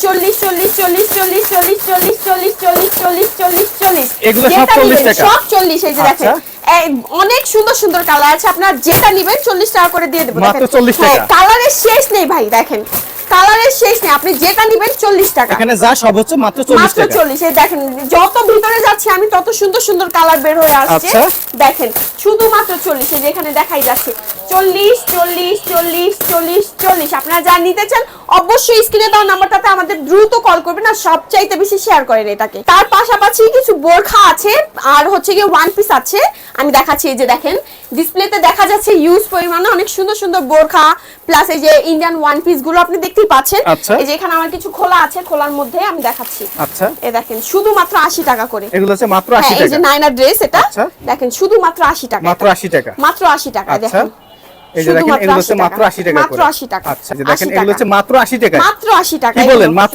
40 40 40 40 40 40 40 40 40 40 40 এগুলো সব 40 টাকা সব 40 এই যে দেখেন অনেক সুন্দর সুন্দর কালার আছে আপনার যেটা নেবেন 40 টাকা করে দিয়ে দেব মাত্র 40 টাকা কালারের শেষ নেই ভাই দেখেন কালারের শেষ নেই আপনি যেটা নেবেন 40 টাকা এখানে যা সব হচ্ছে মাত্র 40 টাকা মাত্র 40 এই দেখেন যত ভিতরে যাচ্ছে আমি তত সুন্দর সুন্দর কালার বের হয়ে আসছে দেখেন শুধুমাত্র 40 এই যে এখানে দেখাই যাচ্ছে 40 40 40 40 40 আপনারা যা নিতে চান অবশ্যই স্ক্রিনে দেওয়া নাম্বারটাতে আমাদের দ্রুত কল করবেন আর সবচাইতে বেশি শেয়ার করেন এটাকে তার পাশাপাশি কিছু বোরখা আছে আর হচ্ছে কি ওয়ান পিস আছে আমি দেখাচ্ছি এই যে দেখেন ডিসপ্লেতে দেখা যাচ্ছে ইউজ পরিমাণে অনেক সুন্দর সুন্দর বোরখা প্লাস এই যে ইন্ডিয়ান ওয়ান পিস গুলো আপনি দেখতেই পাচ্ছেন এই যে এখানে আমার কিছু খোলা আছে খোলার মধ্যে আমি দেখাচ্ছি আচ্ছা এই দেখেন শুধুমাত্র 80 টাকা করে এগুলো হচ্ছে মাত্র 80 টাকা এই যে নাইনা ড্রেস এটা দেখেন শুধুমাত্র 80 টাকা মাত্র 80 টাকা মাত্র 80 টাকা দেখেন এই যে দেখেন এগুলো হচ্ছে মাত্র 80 টাকা মাত্র 80 টাকা আচ্ছা যে দেখেন এগুলো হচ্ছে মাত্র 80 টাকা মাত্র 80 টাকা কি বলেন মাত্র